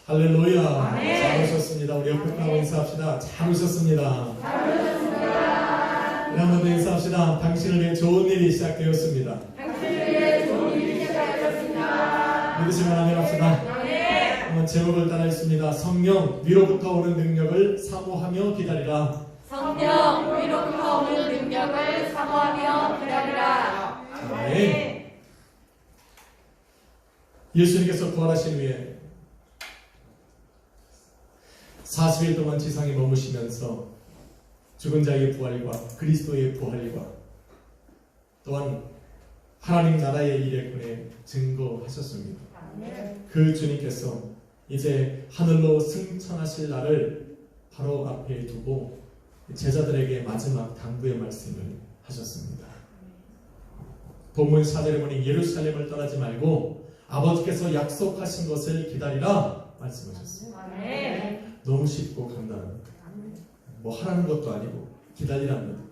할렐루야. 잘 오셨습니다. 우리 옆에 분하고 인사합시다. 잘 오셨습니다. 우리 한번 더 인사합시다. 당신을 위해 좋은 일이 시작되었습니다. 믿으시면 아멘 합시다. 한번 제목을 따라 읽습니다. 성령 위로부터 오는 능력을 사모하며 기다리라. 성령 위로부터 오는 능력을 사모하며 기다리라. 아멘. 예수님께서 부활하신 후에 40일 동안 지상에 머무시면서 죽은 자의 부활과 그리스도의 부활과 또한 하나님 나라의 일에 관해 증거하셨습니다. 그 주님께서 이제 하늘로 승천하실 날을 바로 앞에 두고 제자들에게 마지막 당부의 말씀을 하셨습니다. 본문 4절에 보니 예루살렘을 떠나지 말고 아버지께서 약속하신 것을 기다리라 말씀하셨습니다. 너무 쉽고 간단합니다. 뭐 하라는 것도 아니고 기다리랍니다.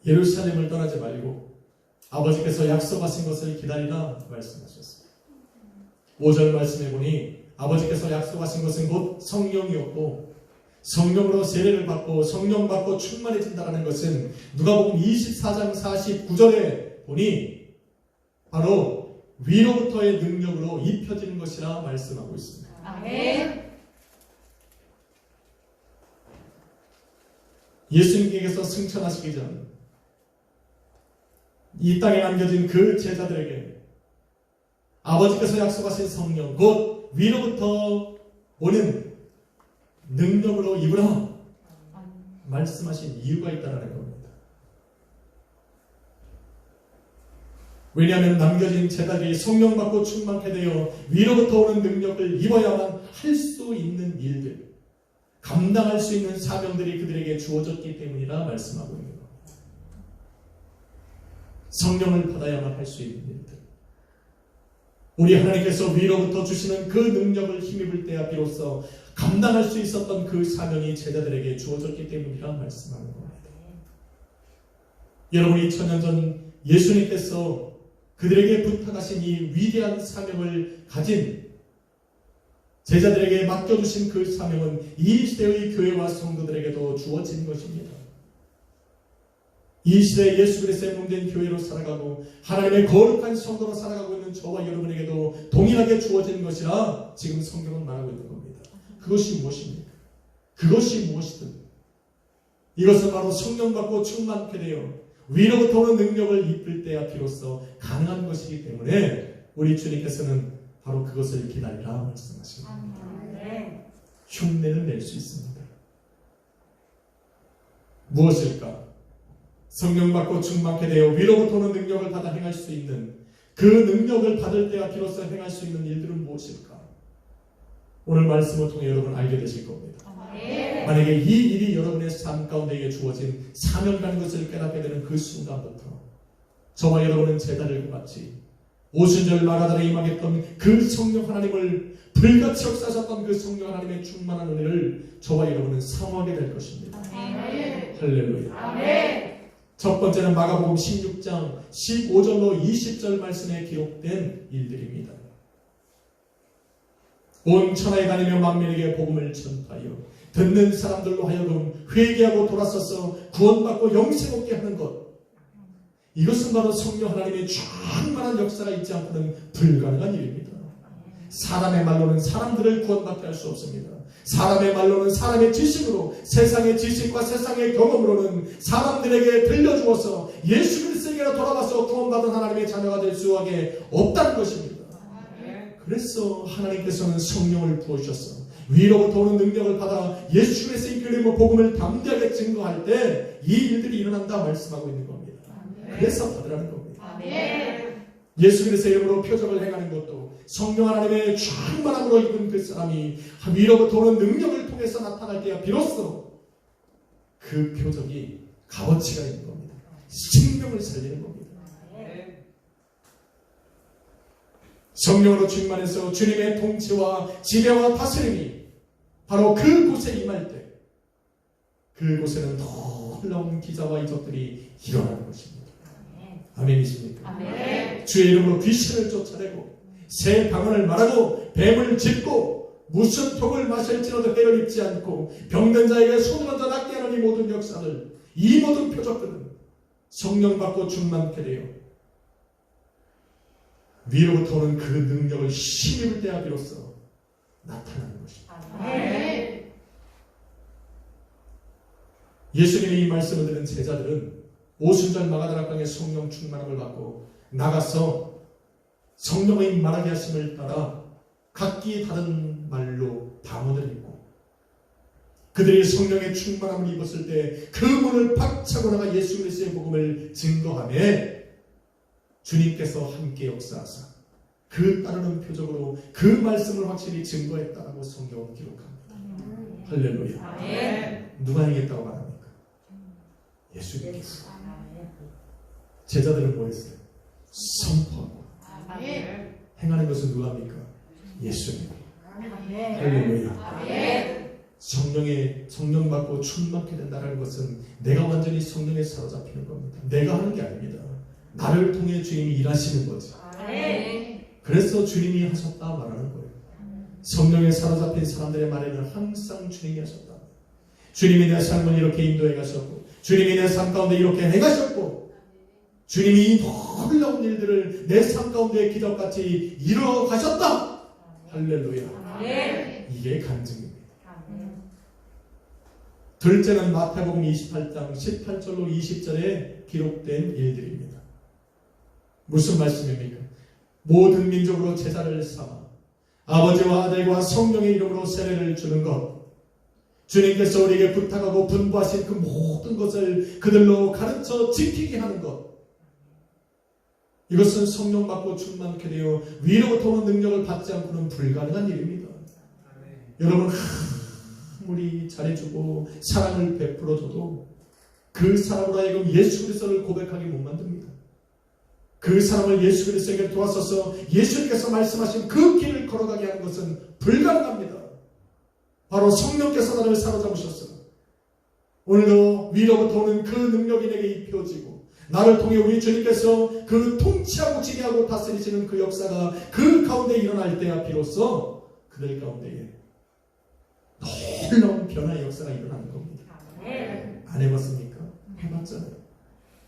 예루살렘을 떠나지 말고 아버지께서 약속하신 것을 기다리라 말씀하셨습니다. 5절 말씀해 보니 아버지께서 약속하신 것은 곧 성령이었고 성령으로 세례를 받고 성령 받고 충만해진다는 것은 누가복음 24장 49절에 보니 바로 위로부터의 능력으로 입혀지는 것이라 말씀하고 있습니다. 아멘. 예수님께서 승천하시기 전 이 땅에 남겨진 그 제자들에게 아버지께서 약속하신 성령 곧 위로부터 오는 능력으로 입으라 말씀하신 이유가 있다는 겁니다. 왜냐하면 남겨진 제자들이 성령 받고 충만케 되어 위로부터 오는 능력을 입어야만 할 수 있는 일들, 감당할 수 있는 사명들이 그들에게 주어졌기 때문이라 말씀하고 있는 겁니다. 성령을 받아야만 할 수 있는 일들, 우리 하나님께서 위로부터 주시는 그 능력을 힘입을 때야 비로소 감당할 수 있었던 그 사명이 제자들에게 주어졌기 때문이라 말씀하는 겁니다. 여러분 2000년 전 예수님께서 그들에게 부탁하신 이 위대한 사명을 가진 제자들에게 맡겨주신 그 사명은 이 시대의 교회와 성도들에게도 주어진 것입니다. 이 시대에 예수 그리스도의 몸된 교회로 살아가고 하나님의 거룩한 성도로 살아가고 있는 저와 여러분에게도 동일하게 주어진 것이라 지금 성경은 말하고 있는 겁니다. 그것이 무엇입니까? 그것이 무엇이든 이것은 바로 성령 받고 충만케 되어 위로부터 오는 능력을 입을 때야 비로소 가능한 것이기 때문에 우리 주님께서는 바로 그것을 기다리라 말씀하십니다. 흉내를 낼 수 있습니다. 무엇일까? 성령 받고 충만케 되어 위로부터 오는 능력을 받아 행할 수 있는 그 능력을 받을 때야 비로소 행할 수 있는 일들은 무엇일까? 오늘 말씀을 통해 여러분 알게 되실 겁니다. 만약에 이 일이 여러분의 삶 가운데에 주어진 사명이라는 것을 깨닫게 되는 그 순간부터 저와 여러분은 제자들과 같이 오순절 마가다라에 임하겠던 그 성령 하나님을 불같이 역사하셨던 그 성령 하나님의 충만한 은혜를 저와 여러분은 사모하게 될 것입니다. 할렐루야. 아멘. 첫 번째는 마가복음 16장 15절로 20절 말씀에 기록된 일들입니다. 온 천하에 다니며 만민에게 복음을 전파하여 듣는 사람들로 하여금 회개하고 돌아서서 구원받고 영생 얻게 하는 것, 이것은 바로 성령 하나님의 충만한 역사가 있지 않고는 불가능한 일입니다. 사람의 말로는 사람들을 구원받게 할 수 없습니다. 사람의 말로는 사람의 지식으로, 세상의 지식과 세상의 경험으로는 사람들에게 들려주어서 예수 그리스도에게로 돌아가서 구원받은 하나님의 자녀가 될 수밖에 없다는 것입니다. 그래서 하나님께서는 성령을 부어주셔서 위로부터 오는 능력을 받아 예수 그리스도의 이끌림으로 복음을 담대하게 증거할 때 이 일들이 일어난다 말씀하고 있는 겁니다. 그래서 받으라는 겁니다. 예수 그리스도의 이름으로 표적을 행하는 것도 성령 하나님의 충만함으로 입은 그 사람이 위로부터 오는 능력을 통해서 나타날 때야 비로소 그 표적이 값어치가 있는 겁니다. 생명을 살리는 겁니다. 성령으로 충만해서 주님의 통치와 지배와 다스림이 바로 그곳에 임할 때 그곳에는 놀라운 기사와 이적들이 일어나는 것입니다. 아멘이십니까? 아멘. 주의 이름으로 귀신을 쫓아내고 새 방언을 말하고 뱀을 짚고 무슨 독을 마실지라도 해를 입지 않고 병든 자에게 손을 얹어 낫게 하는 이 모든 역사들, 이 모든 표적들은 성령 받고 충만케 되어 위로부터 오는 그 능력을 힘입을 때야 비로소 나타나는 것입니다. 아멘. 예수님의 이 말씀을 들은 제자들은 오순절 마가다락방에 성령 충만함을 받고 나가서 성령의 말하게 하심을 따라 각기 다른 말로 방언을 입고 그들이 성령의 충만함을 입었을 때 그 문을 박차고 나가 예수 그리스도의 복음을 증거하며 주님께서 함께 역사하사 그 따르는 표적으로 그 말씀을 확실히 증거했다라고 성경은 기록합니다. 할렐루야. 아멘. 누가 행했다고 말합니까? 예수님께서. 제자들은 뭐 했어요? 선포하고. 아멘. 행하는 것은 누가 합니까? 예수님. 아멘. 할렐루야. 아멘. 성령 받고 충만케 된다는 것은 내가 완전히 성령에 사로잡히는 겁니다. 내가 하는 게 아닙니다. 나를 통해 주님이 일하시는 거지. 아멘. 그래서 주님이 하셨다 말하는 거예요. 성령에 사로잡힌 사람들의 말에는 항상 주님이 하셨다. 주님이 내 삶을 이렇게 인도해 가셨고 주님이 내 삶 가운데 이렇게 행하셨고 주님이 이 놀라운 일들을 내 삶 가운데 기적같이 이루어 가셨다. 할렐루야. 아멘. 이게 간증입니다. 아멘. 둘째는 마태복음 28장 18절로 20절에 기록된 일들입니다. 무슨 말씀입니까? 모든 민족으로 제자를 삼아 아버지와 아들과 성령의 이름으로 세례를 주는 것, 주님께서 우리에게 부탁하고 분부하신 그 모든 것을 그들로 가르쳐 지키게 하는 것, 이것은 성령 받고 충만케 되어 위로부터 오는 능력을 받지 않고는 불가능한 일입니다. 여러분 아무리 잘해주고 사랑을 베풀어줘도 그 사람으로 하여금 예수 그리스도를 고백하게 못 만듭니다. 그 사람을 예수 그리스도에게 도와서서 예수님께서 말씀하신 그 길을 걸어가게 하는 것은 불가능합니다. 바로 성령께서 나를 사로잡으셨어요. 오늘도 위로부터 오는 그 능력이 내게 입혀지고 나를 통해 우리 주님께서 그 통치하고 지배하고 다스리시는 그 역사가 그 가운데 일어날 때야 비로소 그들 가운데에 놀라운 변화의 역사가 일어나는 겁니다. 안 해봤습니까? 해봤잖아요.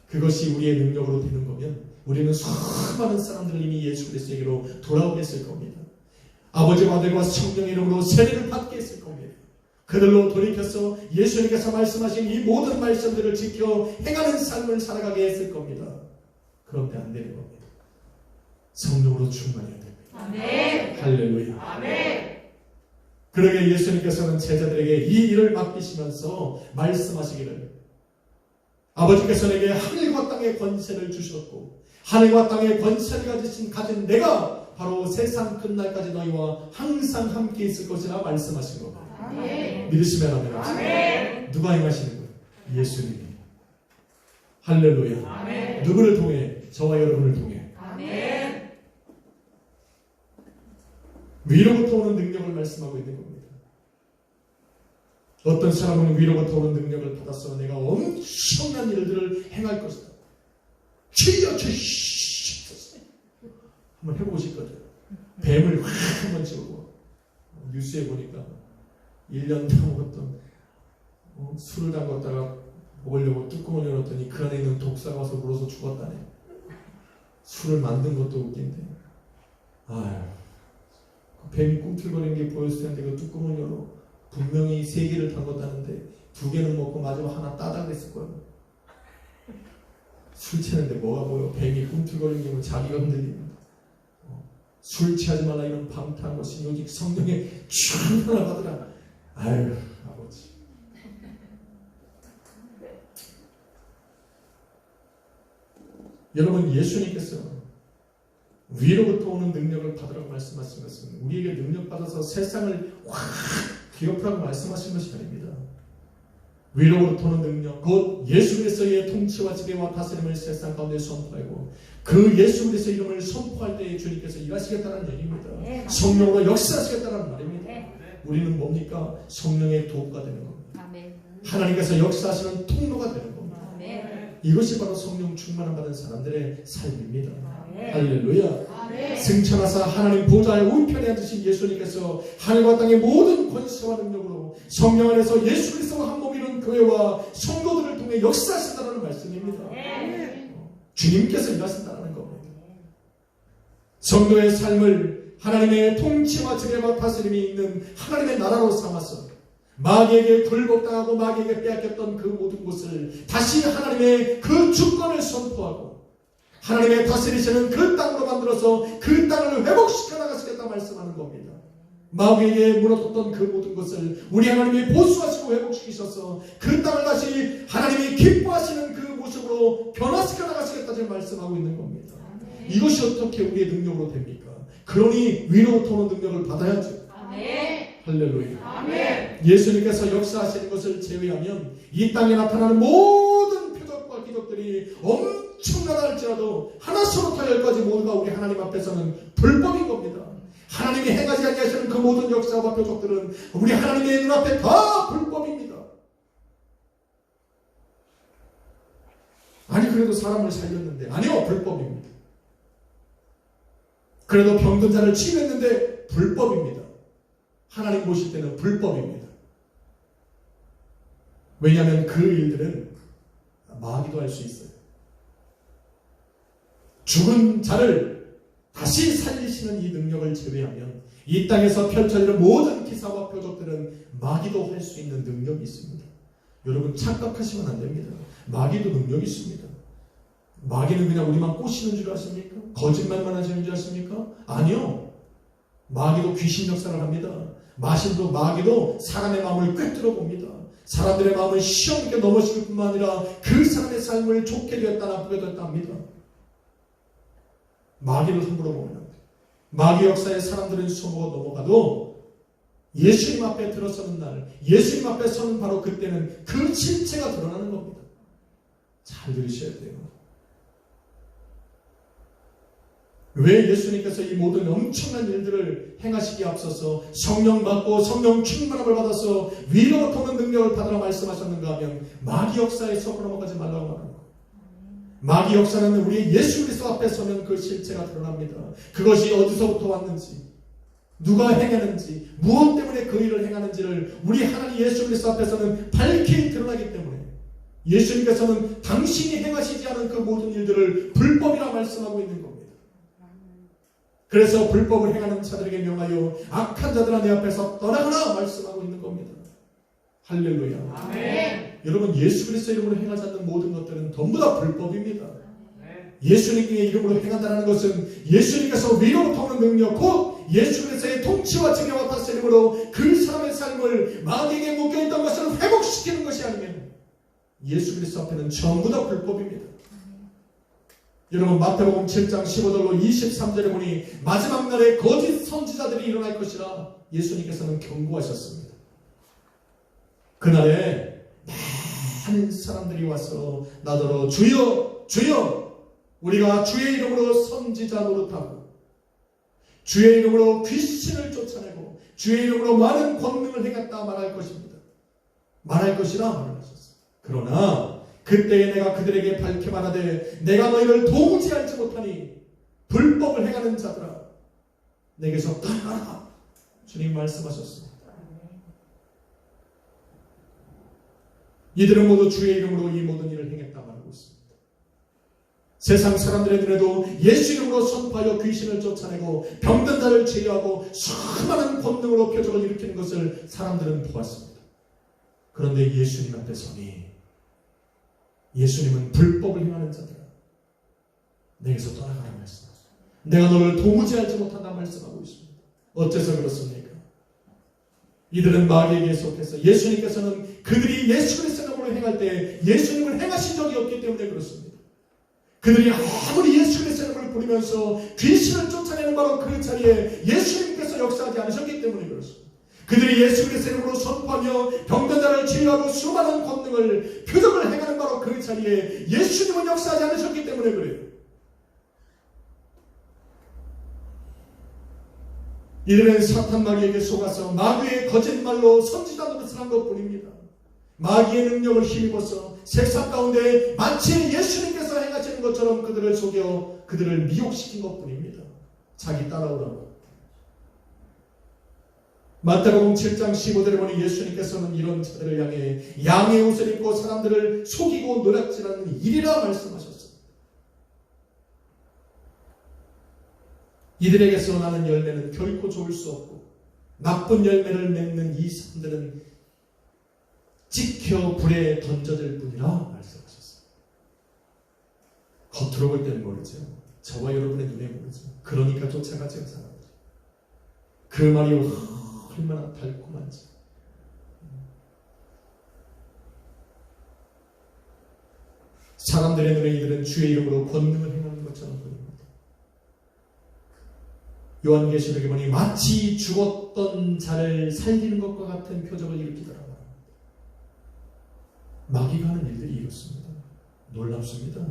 그것이 우리의 능력으로 되는 거면 우리는 수많은 사람들을 이미 예수 그리스도에게로 돌아오게 했을 겁니다. 아버지와 아들과 성령의 이름으로 세례를 받게 했을 겁니다. 그들로 돌이켜서 예수님께서 말씀하신 이 모든 말씀들을 지켜 행하는 삶을 살아가게 했을 겁니다. 그런데 안 되는 겁니다. 성령으로 충만해야 됩니다. 아멘. 할렐루야. 아멘. 그러게 예수님께서는 제자들에게 이 일을 맡기시면서 말씀하시기를 아버지께서 내게 하늘과 땅의 권세를 주셨고 하늘과 땅의 권세를 가진 내가 바로 세상 끝날까지 너희와 항상 함께 있을 것이라 말씀하신 겁니다. 아멘. 믿으시면 아멘. 아멘. 누가 행하시는 거예요? 예수님이. 할렐루야. 아멘. 누구를 통해? 저와 여러분을 통해. 아멘. 위로부터 오는 능력을 말씀하고 있는 겁니다. 어떤 사람은 위로부터 오는 능력을 받아서 내가 엄청난 일들을 행할 것이다. 한번 해보실 거죠. 뱀을 확 한번 집어보고 뉴스에 보니까 1년 담궜던 술을 담궜다가 먹으려고 뚜껑을 열었더니 그 안에 있는 독사가 와서 물어서 죽었다네. 술을 만든 것도 웃긴데 아유 그 뱀이 꿈틀거리는 게 보였을 텐데 그 뚜껑을 열어 분명히 3개를 담궜다는데 2개는 먹고 마지막 하나 따다 그랬을 거예요. 술 취하는데 뭐가 보여? 뱀이 꿈틀거리는 게 뭐 자기가 흔들리는 술 취하지 말라 이런 방탕한 것이 오직 성령의 충만을 받으라. 아유 아버지 여러분 예수님께서 위로부터 오는 능력을 받으라고 말씀하신 것은 우리에게 능력 받아서 세상을 확 기업하라고 말씀하신 것이 아닙니다. 위로부터 오는 능력, 곧 예수 그리스도의 통치와 지배와 다스림을 세상 가운데 선포하고 그 예수 그리스도의 이름을 선포할 때에 주님께서 일하시겠다는 얘기입니다. 성령으로 역사하시겠다는 말입니다. 우리는 뭡니까? 성령의 도구가 되는 겁니다. 아멘. 하나님께서 역사하시는 통로가 되는 겁니다. 아멘. 이것이 바로 성령 충만함 받은 사람들의 삶입니다. 아멘. 할렐루야. 아멘. 승천하사 하나님 보좌의 우편에 앉으신 예수님께서 하늘과 땅의 모든 권세와 능력으로 성령 안에서 예수 그리스도와 한 몸 이룬 교회와 성도들을 통해 역사하신다는 말씀입니다. 아멘. 주님께서 일하신다는 겁니다. 성도의 삶을 하나님의 통치와 지배와 다스림이 있는 하나님의 나라로 삼아서 마귀에게 굴복당하고 마귀에게 빼앗겼던 그 모든 것을 다시 하나님의 그 주권을 선포하고 하나님의 다스리시는 그 땅으로 만들어서 그 땅을 회복시켜 나가시겠다 말씀하는 겁니다. 마귀에게 물어뒀던 그 모든 것을 우리 하나님이 보수하시고 회복시키셔서 그 땅을 다시 하나님이 기뻐하시는 그 모습으로 변화시켜 나가시겠다 지금 말씀하고 있는 겁니다. 이것이 어떻게 우리의 능력으로 됩니까? 그러니 위로부터 오는 능력을 받아야죠. 아멘. 할렐루야. 아멘. 예수님께서 역사하시는 것을 제외하면 이 땅에 나타나는 모든 표적과 기적들이 엄청나다 할지라도 하나서부터 열까지 모두가 우리 하나님 앞에서는 불법인 겁니다. 하나님이 행하지 아니하시는 그 모든 역사와 표적들은 우리 하나님의 눈앞에 다 불법입니다. 아니 그래도 사람을 살렸는데 아니요 불법입니다. 그래도 병든 자를 치유했는데 불법입니다. 하나님 보실 때는 불법입니다. 왜냐하면 그 일들은 마귀도 할 수 있어요. 죽은 자를 다시 살리시는 이 능력을 제외하면 이 땅에서 펼쳐지는 모든 기사와 표적들은 마귀도 할 수 있는 능력이 있습니다. 여러분 착각하시면 안 됩니다. 마귀도 능력이 있습니다. 마귀는 그냥 우리만 꼬시는 줄 아십니까? 거짓말만 하시는 줄 아십니까? 아니요. 마귀도 귀신 역사를 합니다. 마귀도 사람의 마음을 꿰뚫어 봅니다. 사람들의 마음을 시험 있게 넘어질 뿐만 아니라 그 사람의 삶을 좋게 되었다 나쁘게 되었다 합니다. 마귀를 함부로 보면 안 돼요. 마귀 역사에 사람들은 숨어 넘어가도 예수님 앞에 들어서는 날, 예수님 앞에 서는 바로 그때는 그 실체가 드러나는 겁니다. 잘 들으셔야 돼요. 왜 예수님께서 이 모든 엄청난 일들을 행하시기에 앞서서 성령 받고 성령 충만함을 받아서 위로부터 오는 능력을 받으라 말씀하셨는가 하면 마귀 역사에 섞어 넘어가지 말라고 말합니다. 마귀 역사는 우리 예수 그리스도 앞에 서면 그 실체가 드러납니다. 그것이 어디서부터 왔는지, 누가 행했는지, 무엇 때문에 그 일을 행하는지를 우리 하나님 예수 그리스도 앞에서는 밝히 드러나기 때문에 예수님께서는 당신이 행하시지 않은 그 모든 일들을 불법이라 말씀하고 있는 겁니다. 그래서 불법을 행하는 자들에게 명하여 악한 자들아 내 앞에서 떠나가라 말씀하고 있는 겁니다. 할렐루야. 아멘. 여러분 예수 그리스도 이름으로 행하지 않는 모든 것들은 전부 다 불법입니다. 예수님의 이름으로 행한다는 것은 예수님께서 위로부터 오는 능력 곧 예수 그리스도의 통치와 지배와 다스림으로 그 사람의 삶을 마귀에게 묶여있던 것을 회복시키는 것이 아니면 예수 그리스도 앞에는 전부 다 불법입니다. 여러분 마태복음 7장 15절로 23절에 보니 마지막 날에 거짓 선지자들이 일어날 것이라 예수님께서는 경고하셨습니다. 그날에 많은 사람들이 와서 나더러 주여 주여 우리가 주의 이름으로 선지자 노릇하고 주의 이름으로 귀신을 쫓아내고 주의 이름으로 많은 권능을 행했다 말할 것입니다. 말할 것이라 말하셨습니다. 그러나 그때에 내가 그들에게 밝히 말하되 내가 너희를 도무지 알지 못하니 불법을 행하는 자들아 내게서 떠나가라 주님 말씀하셨습니다. 이들은 모두 주의 이름으로 이 모든 일을 행했다 말하고 있습니다. 세상 사람들의 눈에도 예수 이름으로 선포하여 귀신을 쫓아내고 병든 자를 치유하고 수많은 권능으로 표적을 일으키는 것을 사람들은 보았습니다. 그런데 예수님 앞에 서니 예수님은 불법을 행하는 자들아 내게서 떠나가라 말씀하셨습니다. 내가 너를 도무지 알지 못한다 말씀하고 있습니다. 어째서 그렇습니까? 이들은 마귀에게 속해서 예수님께서는 그들이 예수 그리스도의 이름으로 행할 때 예수님을 행하신 적이 없기 때문에 그렇습니다. 그들이 아무리 예수 그리스도의 이름을 부르면서 귀신을 쫓아내는 바로 그 자리에 예수님께서 역사하지 않으셨기 때문에 그렇습니다. 그들이 예수 그리스도의 이름으로 선포하며 병든 자를 치유하고 수많은 권능을 표적을 행하는 바로 그 자리에 예수님은 역사하지 않으셨기 때문에 그래요. 이들은 사탄 마귀에게 속아서 마귀의 거짓말로 선지자 노릇을 한 것뿐입니다. 마귀의 능력을 힘입어서 세상 가운데 마치 예수님께서 행하시는 것처럼 그들을 속여 그들을 미혹시킨 것뿐입니다. 자기 따라오라고. 마태복음 7장 15절에 보니 예수님께서는 이런 자들을 향해 양의 옷을 입고 사람들을 속이고 노략질하는 일이라 말씀하셨습니다. 이들에게서 나는 열매는 결코 좋을 수 없고 나쁜 열매를 맺는 이 사람들은 찍혀 불에 던져질 뿐이라 말씀하셨어요. 겉으로 볼 때는 모르죠. 저와 여러분의 눈에 모르죠. 그러니까 쫓아가죠, 사람들이. 그 말이 얼마나 달콤한지. 사람들의 눈에 이들은 주의 이름으로 권능을 행하는 것처럼 보입니다. 요한계시록에 보니 마치 죽었던 자를 살리는 것과 같은 표적을 일으키더라고요. 마귀가 하는 일들이 이렇습니다. 놀랍습니다.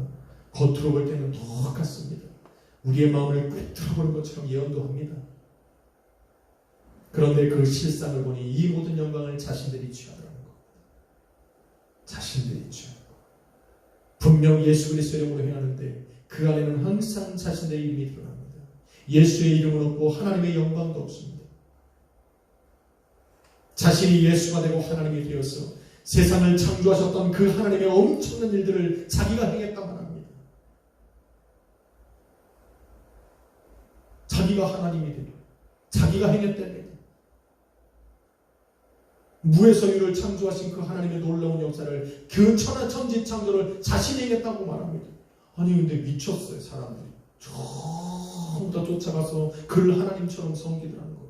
겉으로 볼 때는 똑같습니다. 우리의 마음을 꿰뚫어보는 것처럼 예언도 합니다. 그런데 그 실상을 보니 이 모든 영광을 자신들이 취하더라는 것. 자신들이 취하고 분명 예수 그리스도의 이름으로 행하는데 그 안에는 항상 자신의 이름이 드러납니다. 예수의 이름은 없고 하나님의 영광도 없습니다. 자신이 예수가 되고 하나님이 되어서 세상을 창조하셨던 그 하나님의 엄청난 일들을 자기가 행했다만 합니다. 자기가 하나님이 되고 자기가 행했답니다. 무에서 유를 창조하신 그 하나님의 놀라운 역사를 그 천하천지 창조를 자신이 행했다고 말합니다. 아니 근데 미쳤어요. 사람들이 전부 다 쫓아가서 그를 하나님처럼 섬기더라는 거예요.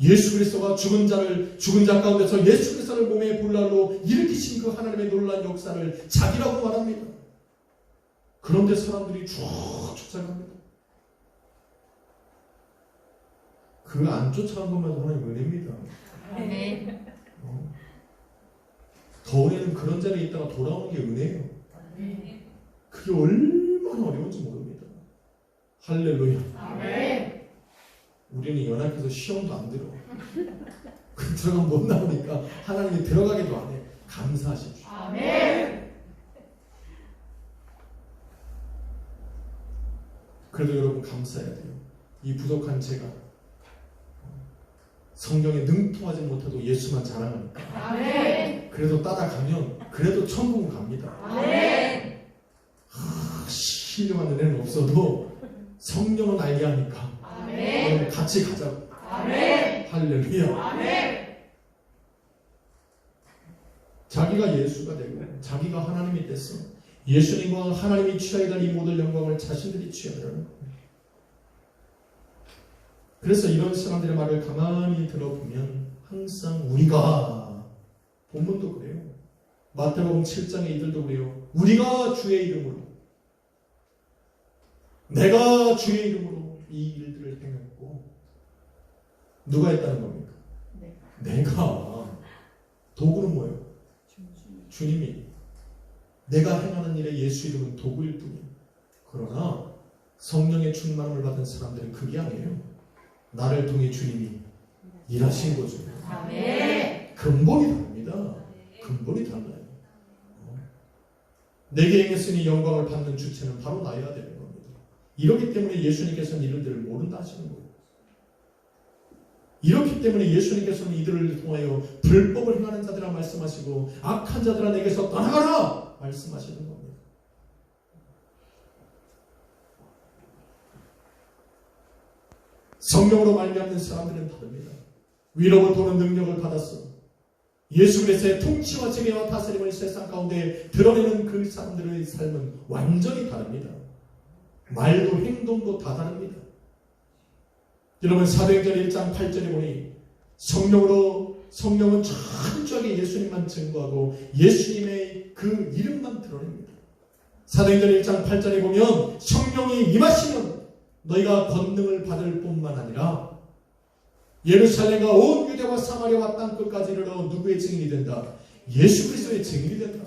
예수 그리스도가 죽은 자 가운데서 예수 그리스도를 몸의 불날로 일으키신 그 하나님의 놀라운 역사를 자기라고 말합니다. 그런데 사람들이 쭉 쫓아갑니다. 그 안 쫓아간 것만 하나님 은혜입니다. 네. 더 은혜는 그런 자리에 있다가 돌아오는 게 은혜예요. 네. 그게 얼마나 어려운지 모릅니다. 할렐루야. 아멘. 우리는 연합해서 시험도 안 들어. 그 들어가면 못 나오니까 하나님이 들어가기도 안 해. 감사하십시오. 아멘. 그래도 여러분 감사해야 돼요. 이 부족한 제가 성경에 능통하지 못해도 예수만 자랑하니까. 아멘. 그래도 따라가면 그래도 천국은 갑니다. 아멘. 신령한 은혜는 없어도 성령은 알게 하니까 아멘. 여러분 같이 가자고. 아멘. 할렐루야. 아멘. 자기가 예수가 되고 자기가 하나님이 됐어. 예수님과 하나님이 취하게 될 이 모든 영광을 자신들이 취하려는 거예요. 그래서 이런 사람들의 말을 가만히 들어보면 항상 우리가 본문도 그래요. 마태복음 7장에 이들도 그래요. 우리가 주의 이름으로 내가 주의 이름으로 이 일들을 행했고 누가 했다는 겁니까? 네. 내가. 도구는 뭐예요? 주님이. 내가 행하는 일에 예수 이름은 도구일 뿐이에요. 그러나 성령의 충만함을 받은 사람들은 그게 아니에요. 나를 통해 주님이 일하신 거죠. 아멘. 근본이 다릅니다. 근본이 달라요. 내게 행했으니 영광을 받는 주체는 바로 나여야 되는 겁니다. 이렇기 때문에 예수님께서는 이들을 모른다 하시는 거예요. 이렇기 때문에 예수님께서는 이들을 통하여 불법을 행하는 자들아 말씀하시고 악한 자들아 내게서 떠나가라 말씀하시는 겁니다. 성령으로 말미암는 사람들은 다릅니다. 위로부터 오는 능력을 받았어. 예수 그리스도의 통치와 지배와 다스림을 세상 가운데 드러내는 그 사람들의 삶은 완전히 다릅니다. 말도 행동도 다 다릅니다. 여러분 사도행전 1장 8절에 보니 성령은 철저하게 예수님만 증거하고 예수님의 그 이름만 드러냅니다. 사도행전 1장 8절에 보면 성령이 임하시면 너희가 권능을 받을 뿐만 아니라 예루살렘과 온 유대와 사마리아와 땅끝까지 이르러 누구의 증인이 된다? 예수 그리스도의 증인이 된다.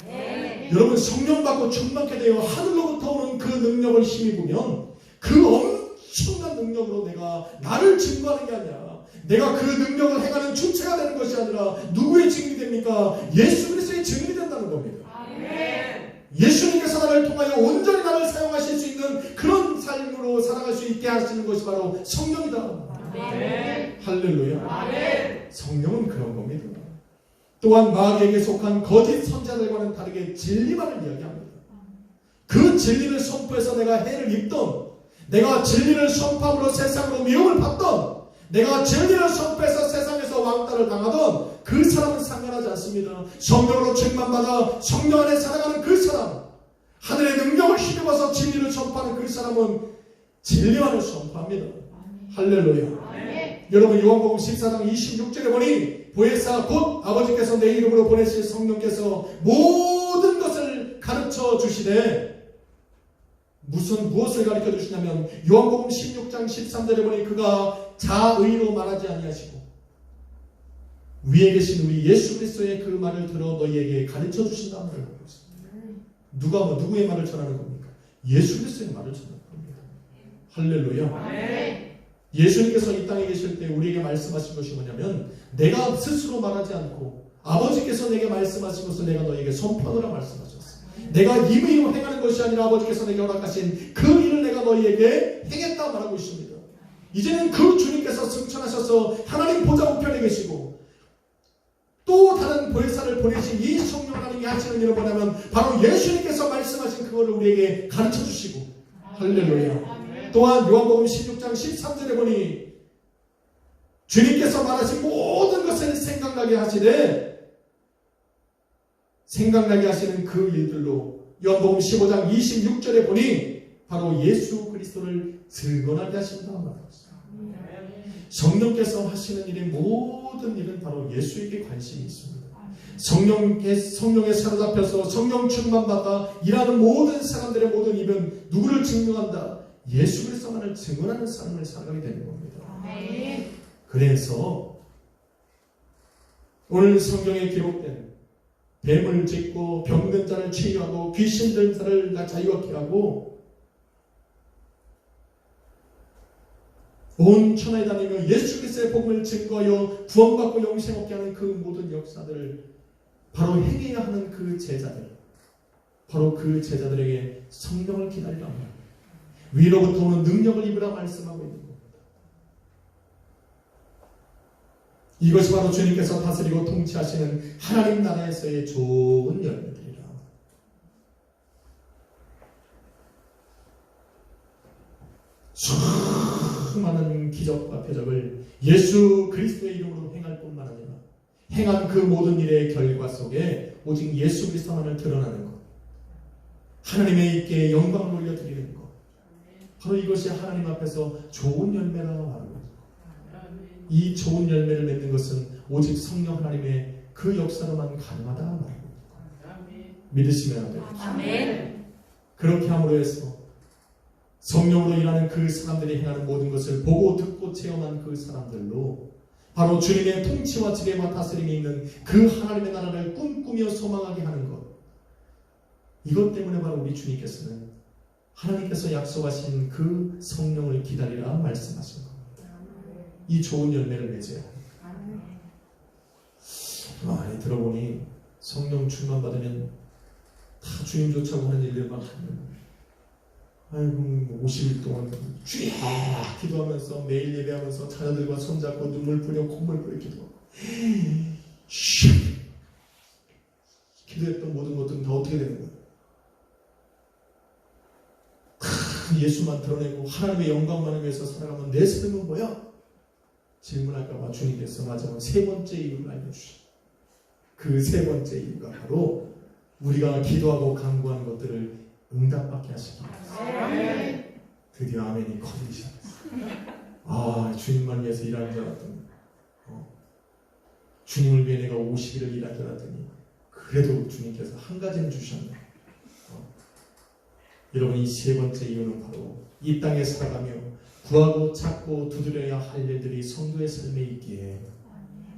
네. 여러분 성령 받고 충만케 되어 하늘로부터 오는 그 능력을 힘입으면 그 엄청난 능력으로 내가 나를 증거하는 게 아니야. 내가 그 능력을 행하는 주체가 되는 것이 아니라 누구의 증인이 됩니까? 예수 그리스도의 증인이 된다는 겁니다. 예수님께서 나를 통하여 온전히 나를 사용하실 수 있는 그런 삶으로 살아갈 수 있게 하시는 것이 바로 성령이다. 할렐루야. 성령은 그런 겁니다. 또한 마귀에게 속한 거짓 선자들과는 다르게 진리만을 이야기합니다. 그 진리를 선포해서 내가 해를 입던, 내가 진리를 선포함으로 세상으로 미움을 받던, 내가 진리를 선포해서 세상에서 왕따를 당하던 그 사람은 상관하지 않습니다. 성령으로 충만받아 성령 안에 살아가는 그 사람, 하늘의 능력을 힘입어서 진리를 선포하는 그 사람은 진리만을 선포합니다. 할렐루야. 여러분 요한복음 14장 26절에 보니 보혜사 곧 아버지께서 내 이름으로 보내실 성령께서 모든 것을 가르쳐 주시되, 무엇을 가르쳐 주시냐면 요한복음 16장 13절에 보니 그가 자의로 말하지 아니하시고 위에 계신 우리 예수 그리스도의 그 말을 들어 너희에게 가르쳐 주신다는 말을 하고 있습니다. 누구의 말을 전하는 겁니까? 예수 그리스도의 말을 전하는 겁니다. 할렐루야. 예수님께서 이 땅에 계실 때 우리에게 말씀하신 것이 뭐냐면, 내가 스스로 말하지 않고 아버지께서 내게 말씀하신 것을 내가 너에게 선포하노라 말씀하셨어요. 내가 임의로 행하는 것이 아니라 아버지께서 내게 허락하신 그 일을 내가 너희에게 행했다 말하고 있습니다. 이제는 그 주님께서 승천하셔서 하나님 보좌 우편에 계시고 또 다른 보혜사를 보내신 이 성령 하나님이 하시는 일은 뭐냐면 바로 예수님께서 말씀하신 그거를 우리에게 가르쳐 주시고, 할렐루야. 또한 요한복음 16장 13절에 보니 주님께서 말하신 모든 것을 생각나게 하시는 그 일들로 요한복음 15장 26절에 보니 바로 예수 그리스도를 증언하게 하신다 말합니다. 성령께서 하시는 일의 모든 일은 바로 예수에게 관심이 있습니다. 성령에 사로잡혀서 성령 충만받아 일하는 모든 사람들의 모든 입은 누구를 증명한다? 예수 그리스도만을 증언하는 삶을 살아가게 되는 겁니다. 그래서 오늘 성경에 기록된 뱀을 짚고 병든 자를 치유하고 귀신 들린 자를 자유하게 하고 온 천하에 다니며 예수 그리스도의 복음을 증거하여 구원받고 영생 얻게 하는 그 모든 역사들을 바로 행해야 하는 그 제자들, 바로 그 제자들에게 성령을 기다리라 합니다. 위로부터 오는 능력을 입으라 말씀하고 있는 겁니다. 이것이 바로 주님께서 다스리고 통치하시는 하나님 나라에서의 좋은 열매들이라. 수많은 기적과 표적을 예수 그리스도의 이름으로 행할 뿐만 아니라 행한 그 모든 일의 결과 속에 오직 예수 그리스도만을 드러나는 것, 하나님의 있게 영광을 올려드리는 것, 바로 이것이 하나님 앞에서 좋은 열매라고 말하고 있습니다. 이 좋은 열매를 맺는 것은 오직 성령 하나님의 그 역사로만 가능하다 말하고 있습니다. 믿으시면 됩니다. 그렇게 함으로 해서 성령으로 일하는 그 사람들이 행하는 모든 것을 보고 듣고 체험한 그 사람들로 바로 주님의 통치와 지배와 다스림이 있는 그 하나님의 나라를 꿈꾸며 소망하게 하는 것, 이것 때문에 바로 우리 주님께서는 하나님께서 약속하신 그 성령을 기다리라 말씀하신 겁니다. 이 좋은 열매를 맺어야 합니다. 많이 들어보니 성령 충만 받으면 다 주님 쫓아고 하는 일들만 하는 거예요. 아이고 50일 동안 쥐 기도하면서 매일 예배하면서 자녀들과 손잡고 눈물 뿌려 콧물 뿌려 기도하고 기도했던 모든 것들은 다 어떻게 되는 거예요? 예수만 드러내고 하나님의 영광만을 위해서 살아가면 내 삶은 뭐야? 질문할까봐 주님께서 마지막 세 번째 이유를 알려주시죠. 그 세 번째 이유가 바로 우리가 기도하고 간구하는 것들을 응답받게 하시기 위해서. 드디어 아멘이 커지기 시작했어요. 주님만 위해서 일하는 줄 알았더니 주님을 위해 내가 50일을 일한 줄 알았더니 그래도 주님께서 한 가지는 주셨네. 여러분, 이 세 번째 이유는 바로 이 땅에 살아가며 구하고 찾고 두드려야 할 일들이 성도의 삶에 있기에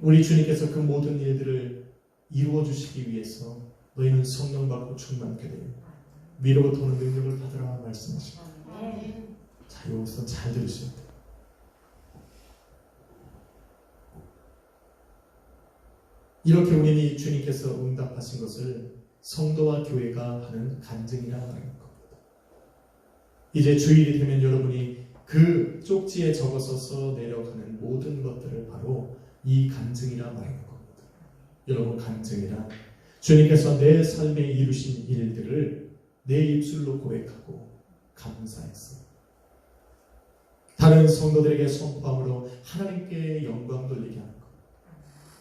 우리 주님께서 그 모든 일들을 이루어 주시기 위해서 너희는 성령 받고 충만케 되고 위로부터 오는 능력을 받으라 말씀하십니다. 자, 여기서 잘 들으셔야 돼요. 이렇게 우리는 주님께서 응답하신 것을 성도와 교회가 하는 간증이라 하는 겁니다. 이제 주일이 되면 여러분이 그 쪽지에 적어서 내려가는 모든 것들을 바로 이 간증이라 말하는 겁니다. 여러분, 간증이란 주님께서 내 삶에 이루신 일들을 내 입술로 고백하고 감사했어. 다른 성도들에게 선포함으로 하나님께 영광 돌리게 하는 것.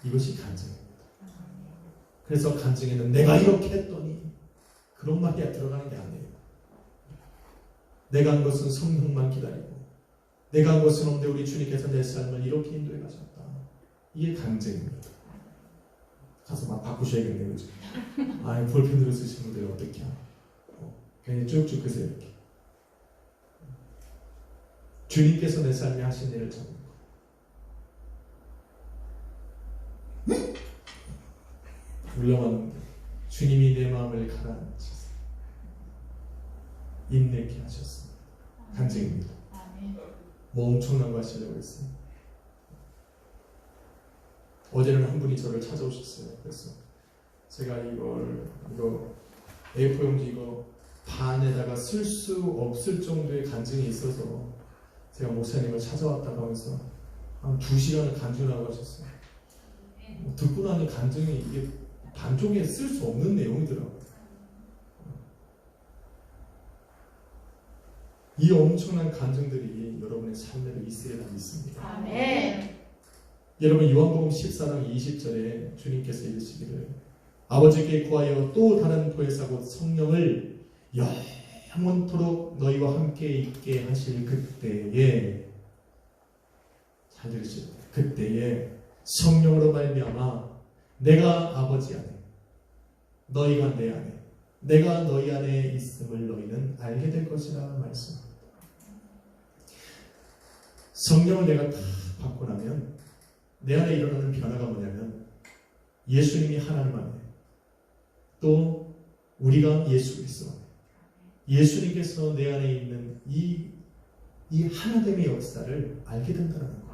이것이 간증입니다. 그래서 간증에는 내가 이렇게 했더니 그런 말이 들어가는 게 아니에요. 내가 한 것은 성령만 기다리고 내가 한 것은 없는데 우리 주님께서 내 삶을 이렇게 인도해 가셨다. 이게 간증입니다. 가서 막 바꾸셔야겠네요. 그죠? 볼펜으로 쓰시는 분들 어떻게 하나. 그냥 쭉쭉 끄세요. 이렇게. 주님께서 내 삶에 하신 일을 적는 거. 물러왔는데 주님이 내 마음을 가라앉히사 인내케 하셨습니다. 간증입니다. 뭐 엄청난 거 하시려고 했어요. 어제는 한 분이 저를 찾아오셨어요. 그래서 제가 이거 A4 용지 이거 반에다가 쓸 수 없을 정도의 간증이 있어서 제가 목사님을 찾아왔다고 하면서 한 2시간을 간증하고 하셨어요. 듣고 나니 간증이 이게 반쪽에 쓸 수 없는 내용이더라고요. 이 엄청난 간증들이 여러분의 삶에도 있으리라 믿습니다. 아멘. 여러분, 요한복음 14장 20절에 주님께서 이르시기를 아버지께 구하여 또 다른 보혜사 곧 성령을 영원토록 너희와 함께 있게 하실 그때에, 잘 들으시죠? 그때에 성령으로 말미암아 내가 아버지 안에 너희가 내 안에 내가 너희 안에 있음을 너희는 알게 될 것이라 말씀합니다. 성령을 내가 다 받고 나면 내 안에 일어나는 변화가 뭐냐면 예수님이 하나님 안에 또 우리가 예수 그리스도 안에 예수님께서 내 안에 있는 이 하나됨의 역사를 알게 된다는 거예요.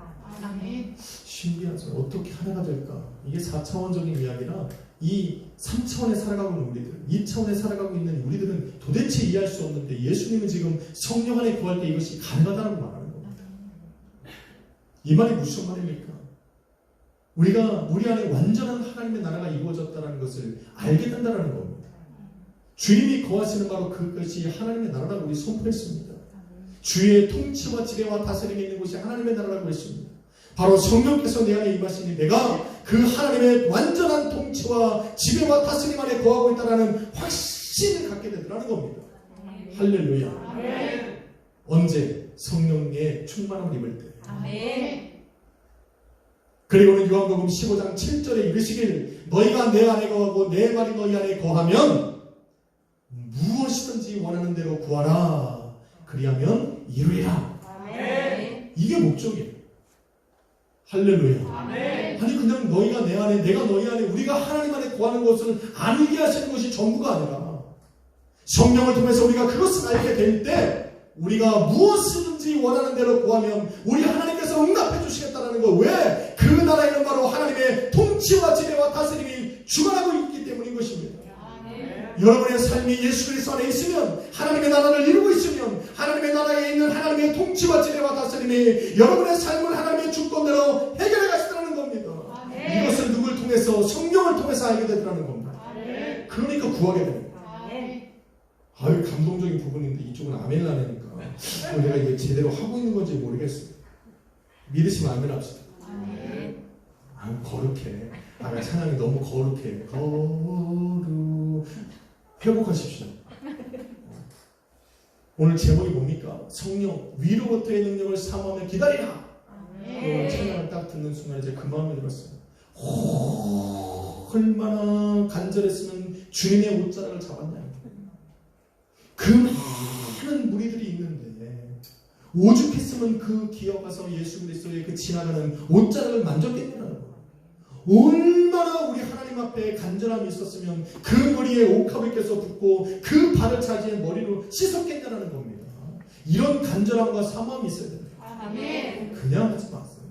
아멘. 신기하죠. 어떻게 하나가 될까? 이게 4차원적인 이야기라 이 3차원에 살아가고 있는 우리들, 2차원에 살아가고 있는 우리들은 도대체 이해할 수 없는데 예수님은 지금 성령 안에 구할 때 이것이 가능하다는 말하는 겁니다. 이 말이 무슨 말입니까? 우리가 우리 안에 완전한 하나님의 나라가 이루어졌다는 것을 알게 된다는 겁니다. 주님이 거하시는 바로 그것이 하나님의 나라라고 우리 선포했습니다. 주의 통치와 지배와 다스림이 있는 곳이 하나님의 나라라고 했습니다. 바로 성령께서 내 안에 임하시니 내가 그 하나님의 완전한 통치와 지배와 다스림 안에 거하고 있다는 확신을 갖게 되더라는 겁니다. 할렐루야. 아멘. 언제? 성령의 충만함을 입을 때. 아멘. 그리고는 요한복음 15장 7절에 이르시길 너희가 내 안에 거하고 내 말이 너희 안에 거하면 무엇이든지 원하는 대로 구하라. 그리하면 이루리라. 아멘. 이게 목적이에요. 할렐루야. 아멘. 아니 그냥 너희가 내 안에 내가 너희 안에 우리가 하나님 안에 구하는 것을 알게 하시는 것이 전부가 아니라 성령을 통해서 우리가 그것을 알게 될 때 우리가 무엇이든지 원하는 대로 구하면 우리 하나님께서 응답해 주시겠다는 거. 왜? 그 나라에는 바로 하나님의 통치와 지배와 다스림이 주관하고 있기 때문인 것입니다. 여러분의 삶이 예수 그리스도 안에 있으면 하나님의 나라를 이루고 있으면 하나님의 나라에 있는 하나님의 통치와 지배와 다스림이 여러분의 삶을 하나님의 주권대로 해결해 가시더라는 겁니다. 아멘. 이것을 누굴 통해서? 성령을 통해서 알게 되더라는 겁니다. 아멘. 그러니까 구하게 됩니다. 아멘. 아유, 감동적인 부분인데 이쪽은 아멘을 안 하니까 내가 이게 제대로 하고 있는 건지 모르겠어요. 믿으시면 아멘 합시다. 아멘. 아, 거룩해. 찬양이 너무 거룩해. 회복하십시오. 오늘 제목이 뭡니까? 성령, 위로부터의 능력을 사모하며 기다리라. 오늘 찬양을 딱 듣는 순간 이제 그 마음이 들었어요. 얼마나 간절했으면 주님의 옷자락을 잡았냐. 그 많은 무리들이 있는데 오죽했으면 그 기어가서 예수 그리스도의 그 지나가는 옷자락을 만졌겠냐는 거예요. 얼마나 우리 하나님 앞에 간절함이 있었으면 그 머리에 옥합을 껴서 붓고 그 발을 차지한 머리로 씻었겠냐는 겁니다. 이런 간절함과 사모함이 있어야 됩니다. 아멘. 그냥 하지 마세요.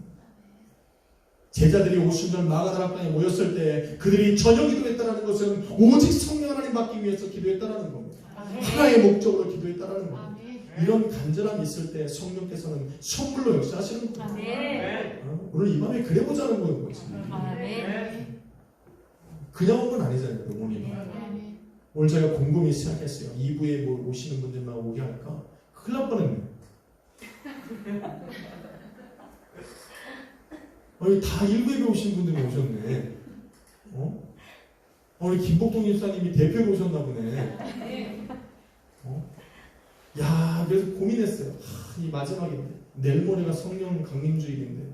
제자들이 오순절 마가다락방에 모였을 때 그들이 저녁 기도했다는 것은 오직 성령 하나님 받기 위해서 기도했다는 겁니다. 하나의 목적으로 기도했다는 겁니다. 아멘. 이런 간절함이 있을 때 성령께서는 선물로 역사하시는 겁니다. 아멘. 오늘 이 밤에 그래 보자는 거지. 아멘. 그냥 온 건 아니잖아요. 부모님. 아멘. 오늘 제가 곰곰이 생각했어요. 2부에 뭐 오시는 분들만 오게 할까? 큰일 날 뻔했네. 아니, 다 1부에 오신 분들이 오셨네. 우리 김복동 집사님이 대표로 오셨나 보네. 야, 그래서 고민했어요. 이 마지막인데. 내일 모레가 성령 강림주일인데.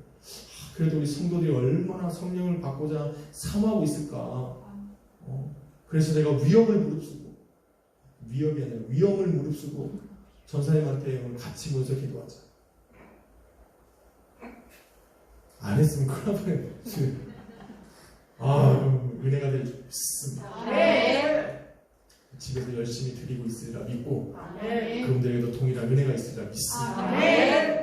그래도 우리 성도들이 얼마나 성령을 받고자 사모하고 있을까. 그래서 내가 위험을 무릅쓰고, 위협이 아니라 위험을 무릅쓰고 전사님한테 오늘 같이 모여서 기도하자. 안 했으면 큰일 날 뻔했네. 은혜가 될 줄 믿습니다. 아멘. 집에서 열심히 드리고 있으리라 믿고 아멘. 그분들에게도 동일한 은혜가 있으리라 믿습니다. 아멘.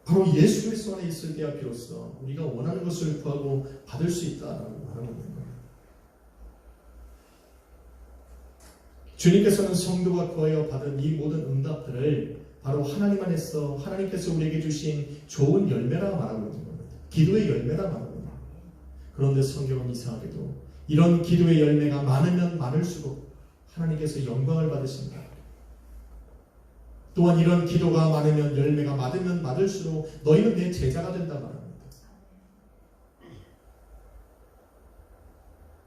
바로 예수 그리스도 안에 있을 때야 비로소 우리가 원하는 것을 구하고 받을 수 있다라고 하는 겁니다. 주님께서는 성도가 구하여 받은 이 모든 응답들을 바로 하나님 안에서 하나님께서 우리에게 주신 좋은 열매라 말하고 있는 겁니다. 기도의 열매라 말하고 있는 겁니다. 그런데 성경은 이상하게도 이런 기도의 열매가 많으면 많을수록 하나님께서 영광을 받으신다. 또한 이런 기도가 많으면 열매가 많으면 많을수록 너희는 내 제자가 된다 말합니다.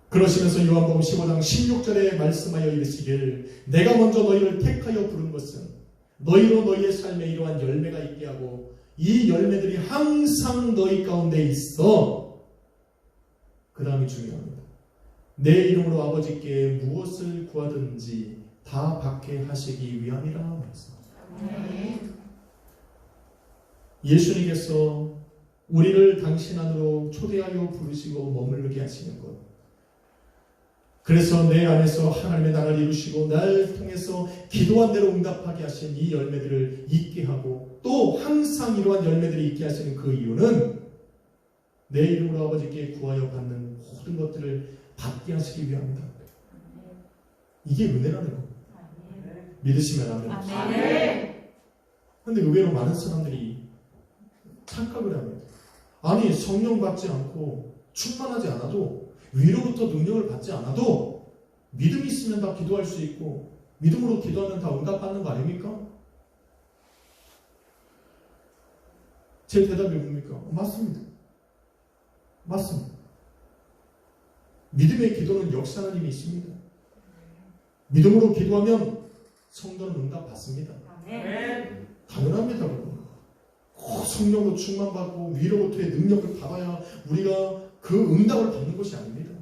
그러시면서 요한복음 15장 16절에 말씀하여 이르시길 내가 먼저 너희를 택하여 부른 것은 너희로 너희의 삶에 이러한 열매가 있게 하고 이 열매들이 항상 너희 가운데 있어. 그 다음이 중요합니다. 내 이름으로 아버지께 무엇을 구하든지 다 받게 하시기 위함이라 말씀합니다. 예수님께서 우리를 당신 안으로 초대하여 부르시고 머물게 하시는 것. 그래서 내 안에서 하나님의 나라를 이루시고 날 통해서 기도한 대로 응답하게 하신 이 열매들을 있게 하고 또 항상 이러한 열매들이 있게 하시는 그 이유는 내 이름으로 아버지께 구하여 받는 모든 것들을 받게 하시기 위함이다. 이게 은혜라는 겁니다. 믿으시면 아멘. 아멘. 그런데 의외로 많은 사람들이 착각을 합니다. 아니 성령 받지 않고 충만하지 않아도 위로부터 능력을 받지 않아도 믿음이 있으면 다 기도할 수 있고 믿음으로 기도하면 다 응답받는 거 아닙니까? 제 대답이 뭡니까? 맞습니다. 맞습니다. 믿음의 기도는 역사하는 힘이 있습니다. 믿음으로 기도하면 성도는 응답받습니다. 아멘. 당연합니다. 성령으로 충만받고 위로부터의 능력을 받아야 우리가 그 응답을 받는 것이 아닙니다.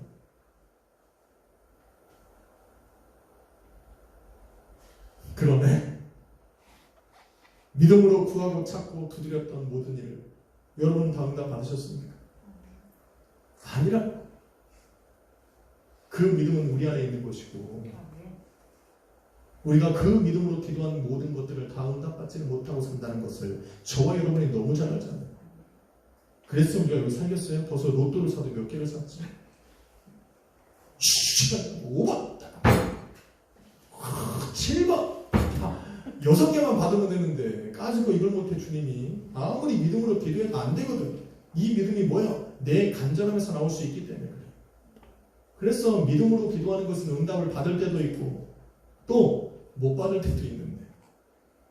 그러네. 믿음으로 구하고 찾고 두드렸던 모든 일을 여러분 다 응답 받으셨습니까? 아니라 그 믿음은 우리 안에 있는 것이고 우리가 그 믿음으로 기도한 모든 것들을 다 응답받지는 못하고 산다는 것을 저와 여러분이 너무 잘 알잖아요. 그래서 우리가 여기 살겠어요? 벌써 로또를 사도 몇 개를 샀지? 5번 7번 6개만 받으면 되는데 까짓 거 이걸 못해 주님이 아무리 믿음으로 기도해도 안 되거든. 이 믿음이 뭐야? 내 간절함에서 나올 수 있기 때문에 그래. 그래서 믿음으로 기도하는 것은 응답을 받을 때도 있고 또 못 받을 때도 있는데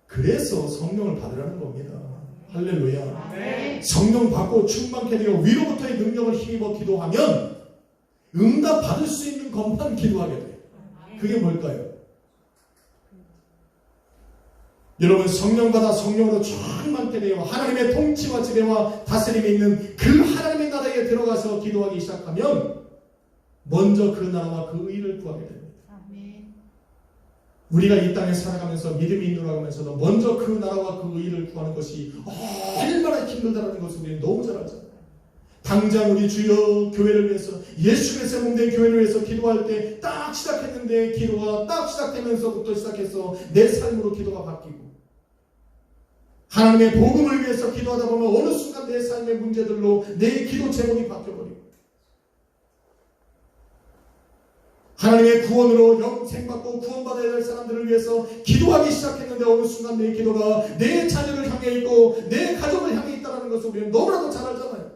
그래서 성령을 받으라는 겁니다. 할렐루야. 아멘. 성령 받고 충만케 되어 위로부터의 능력을 힘입어 기도하면 응답 받을 수 있는 것만 기도하게 돼요. 그게 뭘까요? 여러분 성령 받아 성령으로 충만케 되어 하나님의 통치와 지배와 다스림이 있는 그 하나님의 나라에 들어가서 기도하기 시작하면 먼저 그 나라와 그 의를 구하게 됩니다. 우리가 이 땅에 살아가면서 믿음이 있노라면서도 먼저 그 나라와 그 의를 구하는 것이 얼마나 힘들다는 것을 우리는 너무 잘 알잖아요. 당장 우리 주여 교회를 위해서 예수 그리스도의 몸된 교회를 위해서 기도할 때 딱 시작했는데 기도가 딱 시작되면서부터 시작해서 내 삶으로 기도가 바뀌고 하나님의 복음을 위해서 기도하다 보면 어느 순간 내 삶의 문제들로 내 기도 제목이 바뀌어버리고 하나님의 구원으로 영생받고 구원받아야 될 사람들을 위해서 기도하기 시작했는데 어느 순간 내 기도가 내 자녀를 향해 있고 내 가족을 향해 있다는 것을 우리는 너무나도 잘 알잖아요.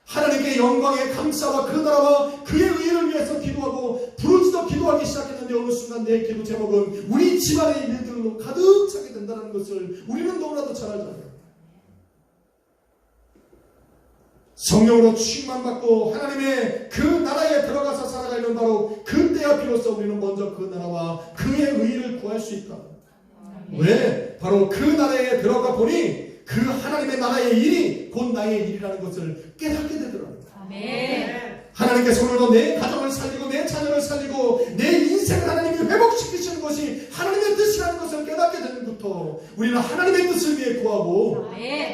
하나님께 영광의 감사와 그 나라와 그의 의를 위해서 기도하고 부르짖어 기도하기 시작했는데 어느 순간 내 기도 제목은 우리 집안의 일들로 가득 차게 된다는 것을 우리는 너무나도 잘 알잖아요. 성령으로 충만받고 하나님의 그 나라에 들어가서 살아가는 바로 그때야 비로소 우리는 먼저 그 나라와 그의 의를 구할 수 있다. 왜? 바로 그 나라에 들어가 보니 그 하나님의 나라의 일이 곧 나의 일이라는 것을 깨닫게 되더라고요. 하나님께서 오늘도 내 가정을 살리고 내 자녀를 살리고 내 인생을 하나님이 회복시키시는 것이 하나님의 뜻이라는 것을 깨닫게 되는 것부터 우리는 하나님의 뜻을 위해 구하고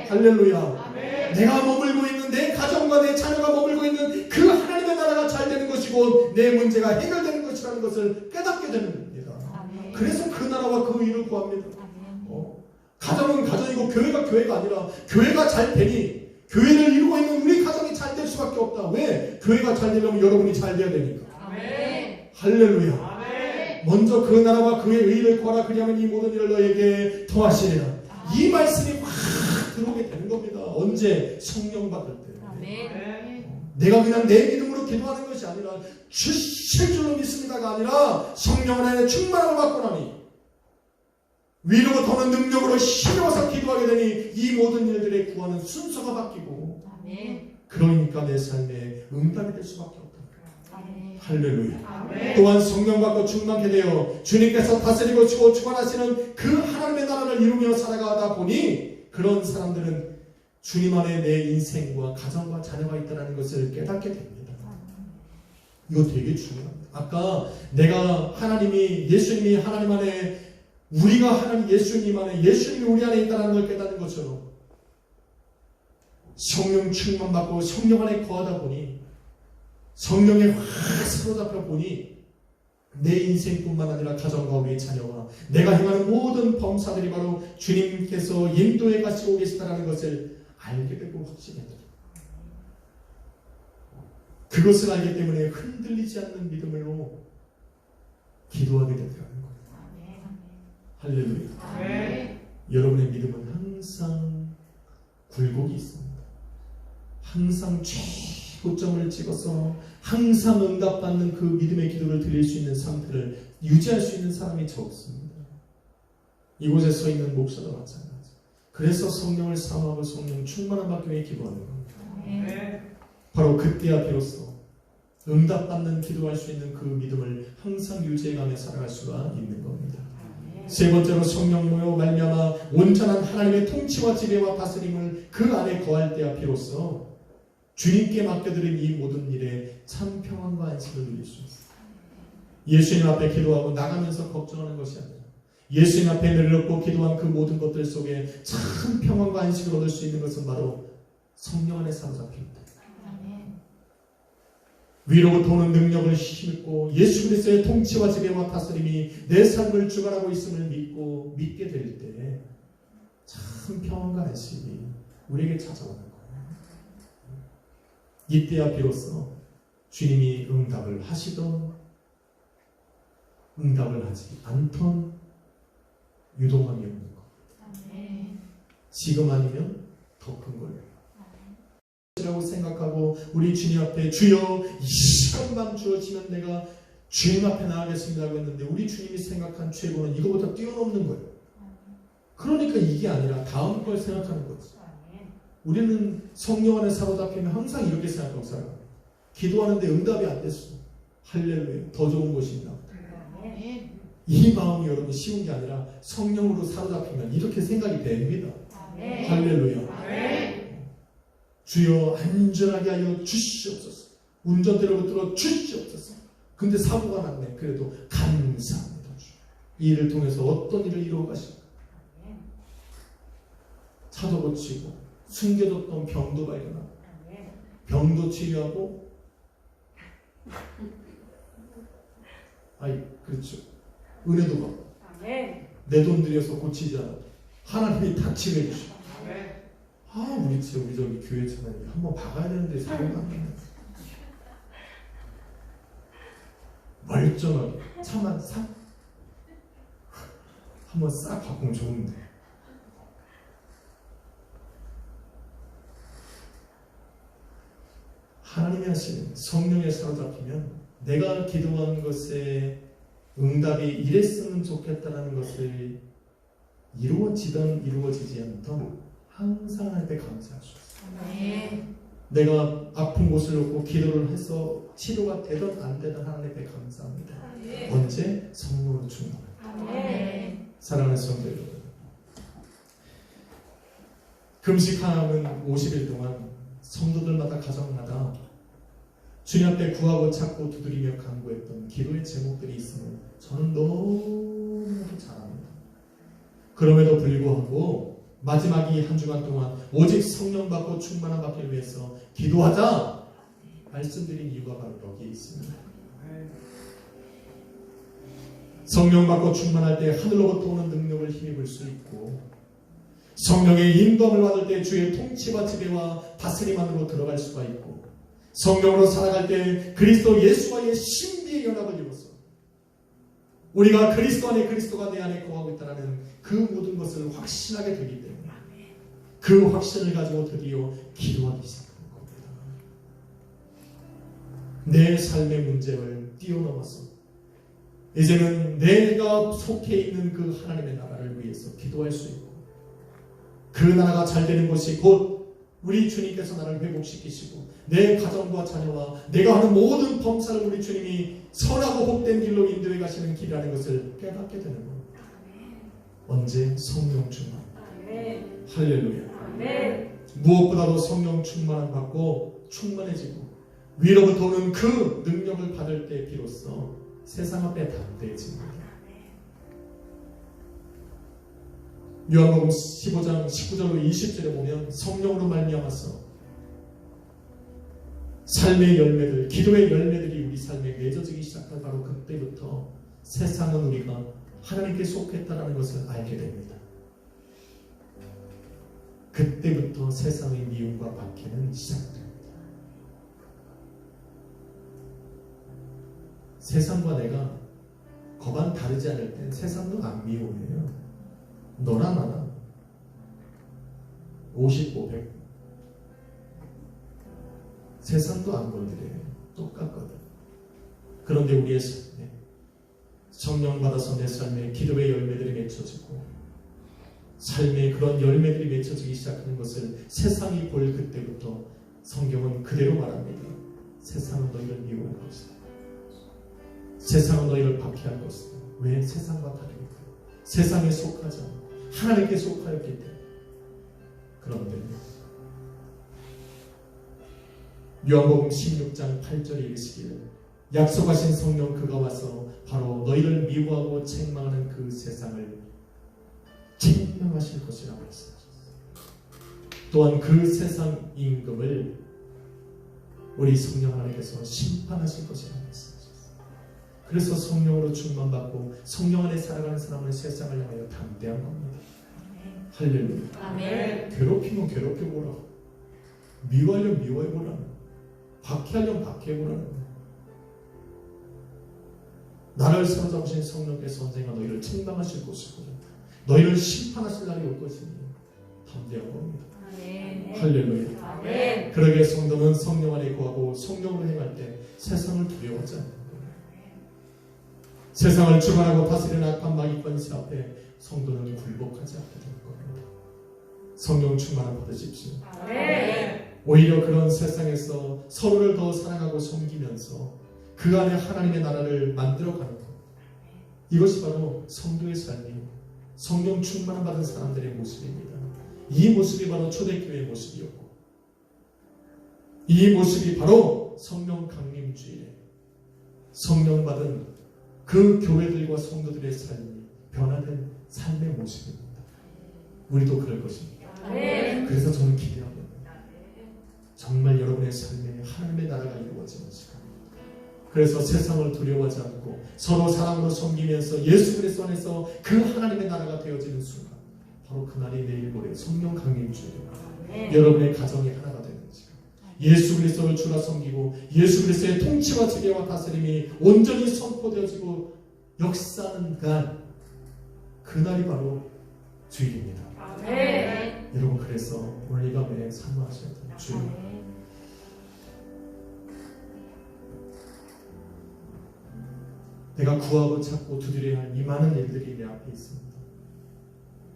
할렐루야. 내가 머물고 있는 내 가정과 내 자녀가 머물고 있는 그 하나님의 나라가 잘 되는 것이고 내 문제가 해결되는 것이라는 것을 깨닫게 되는 겁니다. 그래서 그 나라와 그 의를 구합니다. 가정은 가정이고 교회가 교회가 아니라 교회가 잘 되니 교회를 이루고 있는 우리 가정이 잘 될 수밖에 없다. 왜? 교회가 잘 되려면 여러분이 잘 돼야 되니까. 할렐루야. 먼저 그 나라와 그의 의를 구하라. 그리하면 이 모든 일을 너에게 더하시리라. 이 말씀이 확 들어오게 되는 겁니다. 언제? 성령 받을 때. 내가 그냥 내 믿음으로 기도하는 것이 아니라 주실 줄로 믿습니다가 아니라 성령 안에 충만함을 받고 나니 위로부터 도는 능력으로 힘입어서 기도하게 되니 이 모든 일들의 구하는 순서가 바뀌고 그러니까 내 삶에 응답이 될 수밖에 없다. 할렐루야. 또한 성령 받고 충만케 되어 주님께서 다스리고 치고 주관하시는 그 하나님의 나라를 이루며 살아가다 보니 그런 사람들은 주님 안에 내 인생과 가정과 자녀가 있다는 것을 깨닫게 됩니다. 이거 되게 중요합니다. 아까 내가 하나님이 예수님이 하나님 안에 우리가 하나님 예수님 안에 예수님이 우리 안에 있다는 걸 깨닫는 것처럼 성령 충만받고 성령 안에 거하다 보니 성령에 확 사로잡혀 보니 내 인생뿐만 아니라 가정과 우리 자녀와 내가 행하는 모든 범사들이 바로 주님께서 인도해 가시고 계시다는 것을 알게 되고 확신해 됩니다. 그것을 알기 때문에 흔들리지 않는 믿음으로 기도하게 되더라는 거예요. 할렐루야. 여러분의 믿음은 항상 굴곡이 있습니다. 항상 최고점을 찍어서 항상 응답받는 그 믿음의 기도를 드릴 수 있는 상태를 유지할 수 있는 사람이 적습니다. 이곳에 서 있는 목사도 마찬가지. 그래서 성령을 사모하고 성령 충만한 받기 위해 기도하는 겁니다. 바로 그때야 비로소 응답받는 기도할 수 있는 그 믿음을 항상 유지해가며 살아갈 수가 있는 겁니다. 세 번째로 성령으로 말미암아 온전한 하나님의 통치와 지배와 다스림을 그 안에 거할 때야 비로소 주님께 맡겨드린 이 모든 일에 참 평안과 안식을 누릴 수 있습니다. 예수님 앞에 기도하고 나가면서 걱정하는 것이 아니라 예수님 앞에 내려놓고 기도한 그 모든 것들 속에 참 평안과 안식을 얻을 수 있는 것은 바로 성령 안에 사로잡힙니다. 위로부터 오는 능력을 힘입고 예수 그리스도의 통치와 지배와 다스림이 내 삶을 주관하고 있음을 믿고 믿게 될 때 참 평안과 안식이 우리에게 찾아오는 거예요. 이때야 비로소 주님이 응답을 하시던 응답을 하지 않던 유동함이 없는 겁니다. 지금 아니면 더 큰 거예요. 라고 생각하고 우리 주님 앞에 주여 이 시간만 주어지면 내가 주님 앞에 나가겠습니다고 했는데 우리 주님이 생각한 최고는 이거보다 뛰어넘는 거예요. 그러니까 이게 아니라 다음 걸 생각하는 거지. 우리는 성령 안에 사로잡히면 항상 이렇게 생각하고 살아요. 기도하는데 응답이 안 됐어. 할렐루야. 더 좋은 곳이 있나 보다. 이 마음이 여러분 쉬운 게 아니라 성령으로 사로잡히면 이렇게 생각이 됩니다. 할렐루야. 주여 안전하게 하여 주시옵소서. 운전대로 붙들어 주시옵소서. 근데 사고가 났네. 그래도 감사합니다. 이 일을 통해서 어떤 일을 이루어 가실까? 차도 고치고 숨겨뒀던 병도 발견하고 병도 치료하고, 그렇죠. 은혜도 받고, 아멘. 내 돈 들여서 고치지 않아도 하나님이 다 치료해 주시고. 아멘. 우리 저기 교회 차는 한번 박아야 되는데 사고가 안 나네. 멀쩡하게 차만 싹 한번 싹 바꾸면 좋은데. 하나님이 하시는 성령에 사로잡히면 내가 기도한 것에 응답이 이랬으면 좋겠다는 것을 이루어지든 이루어지지 않든 항상 하나님께 감사할 수 있어요. 아멘. 내가 아픈 곳을 놓고 기도를 해서 치료가 되든 안 되든 하나님께 감사합니다. 아멘. 언제? 성령으로 충만한. 아멘. 사랑하는 성도 여러분, 금식하는 50일 동안 성도들마다 가정마다 주님 앞에 구하고 찾고 두드리며 간구했던 기도의 제목들이 있으면 저는 너무나도 잘합니다. 그럼에도 불구하고 마지막 이 한 주간 동안 오직 성령 받고 충만함 받기를 위해서 기도하자 말씀드린 이유가 바로 여기에 있습니다. 성령 받고 충만할 때 하늘로부터 오는 능력을 힘입을 수 있고, 성령의 인도함을 받을 때 주의 통치와 지배와 다스림 안으로 들어갈 수가 있고, 성령으로 살아갈 때 그리스도 예수와의 신비의 연합을 이루어서 우리가 그리스도 안에 그리스도가 내 안에 거하고 있다는 그 모든 것을 확신하게 되기 때문에 그 확신을 가지고 드디어 기도하기 시작하는 겁니다. 내 삶의 문제를 뛰어넘어서 이제는 내가 속해 있는 그 하나님의 나라를 위해서 기도할 수 있고, 그 나라가 잘 되는 것이 곧 우리 주님께서 나를 회복시키시고 내 가정과 자녀와 내가 하는 모든 범사를 우리 주님이 선하고 복된 길로 인도해 가시는 길이라는 것을 깨닫게 되는 겁니다. 언제? 성령 충만. 아멘. 할렐루야. 아멘. 무엇보다도 성령 충만을 받고 충만해지고 위로부터 오는 그 능력을 받을 때 비로소 세상 앞에 담대해집니다. 요한복음 15장 19절로 20절에 보면 성령으로 말미암아서 삶의 열매들, 기도의 열매들이 우리 삶에 맺어지기 시작한 바로 그때부터 세상은 우리가 하나님께 속했다는 것을 알게 됩니다. 그때부터 세상의 미움과 박해는 시작됩니다. 세상과 내가 거반 다르지 않을 때 세상도 안 미워해요. 너나 나나 50, 100 세상도 안 건드려요. 똑같거든. 그런데 우리의 삶에 성령 받아서 내 삶에 기도의 열매들이 맺혀지고 삶의 그런 열매들이 맺혀지기 시작하는 것을 세상이 볼 그때부터 성경은 그대로 말합니다. 세상은 너희를 미워할 것이다. 세상은 너희를 박해할 것이다. 왜? 세상과 다르니까. 세상에 속하지 않고 하나님께 속하였기 때문에. 그런데 요한복음 16장 8절에 이르시기를 약속하신 성령 그가 와서 바로 너희를 미워하고 책망하는 그 세상을 책망하실 것이라고 말씀하셨어요. 또한 그 세상 임금을 우리 성령 하나님께서 심판하실 것이라고 말씀하셨어요. 그래서 성령으로 충만받고 성령 안에 살아가는 사람은 세상을 향하여 담대한 겁니다. 할렐루야. 아멘. 괴롭히면 괴롭혀보라. 미워하려면 미워해보라. 박해하려면 박해해보라. 나를 사로잡으신 성령께서 언젠가 너희를 책망하실 것이고 너희를 심판하실 날이 올 것이니 담대한 겁니다. 아멘. 할렐루야. 아멘. 그러게 성도는 성령 안에 거하고 성령으로 행할 때 세상을 두려워하지 않는 거예요. 세상을 주관하고 다스리는 악한 마귀 권세 앞에 성도는 굴복하지 않게 되는 겁니다. 성령 충만을 받으십시오. 아멘. 오히려 그런 세상에서 서로를 더 사랑하고 섬기면서 그 안에 하나님의 나라를 만들어가는 것. 이것이 바로 성도의 삶이고 성령 충만을 받은 사람들의 모습입니다. 이 모습이 바로 초대교회의 모습이었고 이 모습이 바로 성령 강림주일에 성령 받은 그 교회들과 성도들의 삶이 변화된 삶의 모습입니다. 우리도 그럴 것입니다. 아멘. 그래서 저는 기대합니다. 정말 여러분의 삶에 그래서 세상을 두려워하지 않고 서로 사랑으로 섬기면서 예수 그리스도 안에서 그 하나님의 나라가 되어지는 순간, 바로 그날이 내일 모레 성령 강림 주일입니다. 여러분의 가정이 하나가 되는 시간, 예수 그리스도를 주라 섬기고 예수 그리스도의 통치와 지배와 다스림이 온전히 선포되어지고 역사하는 그날이 바로 주일입니다. 여러분, 그래서 오늘 이 밤에 사모하셔야 돼요. 주님, 내가 구하고 찾고 두드려야 할 이 많은 일들이 내 앞에 있습니다.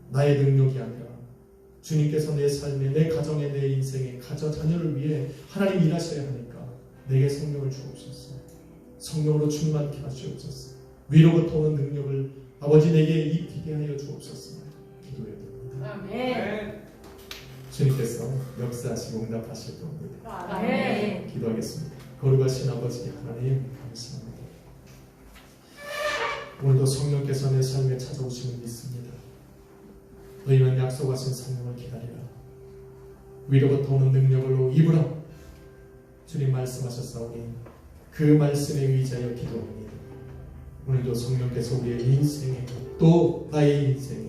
나의 능력이 아니라 주님께서 내 삶에, 내 가정에, 내 인생에, 가정, 자녀를 위해 하나님 일하셔야 하니까 내게 성령을 주옵소서. 성령으로 충만케 하시옵소서. 위로부터 오는 능력을 아버지 내게 입히게 하여 주옵소서. 기도해야 됩니다. 주님께서 역사하시고 응답하실 겁니다. 기도하겠습니다. 거룩하신 아버지 하나님, 감사합니다. 오늘도 성령께서 내 삶에 찾아오심을 믿습니다. 너희는 약속하신 성령을 기다리라. 위로부터 오는 능력으로 입으라. 주님 말씀하셨사오니 그 말씀에 의지하여 기도합니다. 오늘도 성령께서 우리의 인생에, 또 나의 인생에,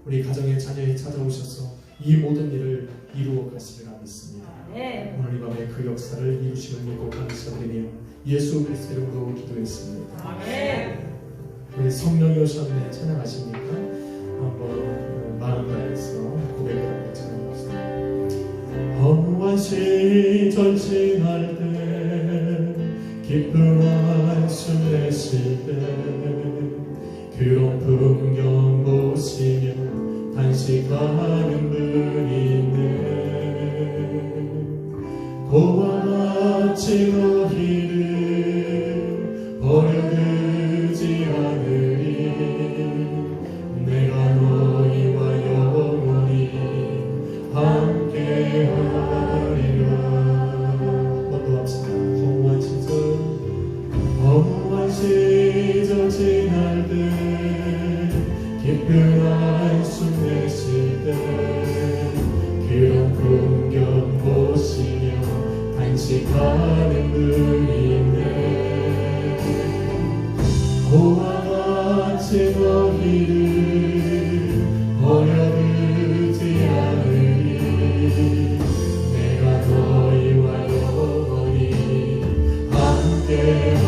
우리 가정의 자녀에 찾아오셔서 이 모든 일을 이루어 가시리라 믿습니다. 오늘 이 밤에 그 역사를 이루심을 믿고 감사드리며 예수 그리스도 이름으로 기도했습니다. 우리 성령이 오셨네 찬양하십니까? 한번 마음 다해서 고백하고 찬양합시다. 허무한 시절 지날 때, 기쁜 한숨 내쉴 때, 그런 풍경 보시며 단식하는 분이 있네. 고와 같이 너희를 버려두지 않으리. 내가 너희와 영원히 함께하리라. 한번더 합시다. 허무한 시절 지날 때, 기쁜 한숨 내쉴 때, 그런 풍경 보시며 단식하는 분이 있네. 고와 같이 너희를 버려두지 않으리. 내가 너희와 영원히 함께하리라.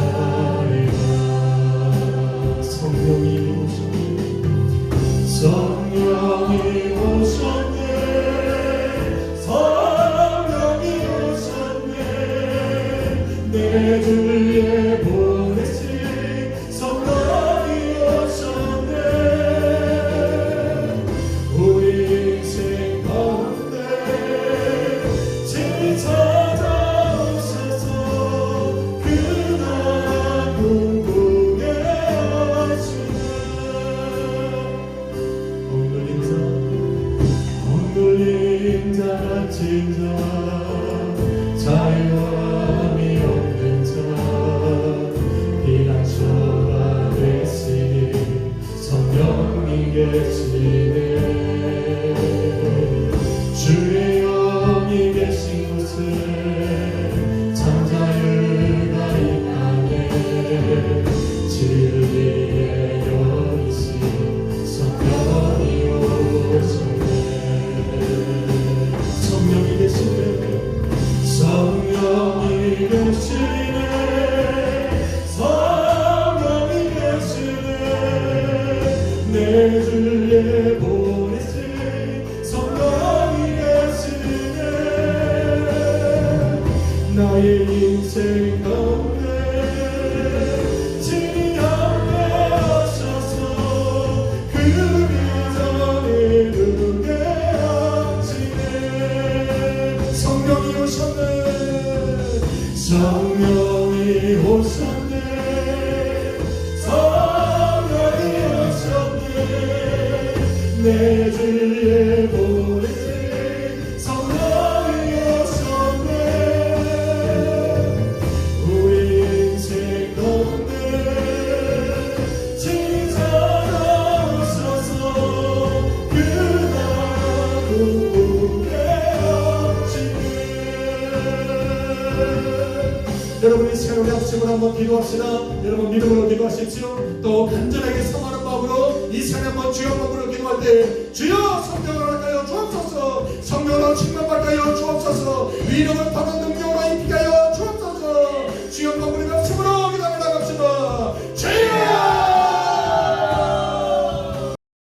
성령이 성령이 오셨네. 성령이 오셨네. 내 주에 보내신 성령이 오셨네. 우리 인생 가운데 친히 찾아오셔서 그날 궁금해 하시네. 억눌린 자 갇힌 자, 자유함이 없는 자, 피난처가 되시니 성령이 계시네. 주의 영이 계신 곳에 참 자유가 있다네. 진리의 영이신 성령이 오셨네. 성령이 계시네. 성령이 계시네. 성령이 계시네. 내 주에 보내신 성령이 계시네. 나의 인생 가운데 친히 함께하셔서 그 비전에 누게 하시네. 성령이 오셨네. 성령이 오셨네. 성령이 오셨네. 내 주에 보내신 성령이 오셨네. 우리 인생 가운데 친히 찾아오셔서 그날 궁금해 하시네. 여러분이 새로운 약속을 마지막으로 한번 기도합시다. 여러분 믿음으로 기도하십시오. 또 간절하게 사모하는 마음으로 이 시간에 한번 주여 마음으로 기도할 때 주여 성령을 할까요 주옵소서. 성령으로 충만받게 하여 주옵소서. 위력을 받는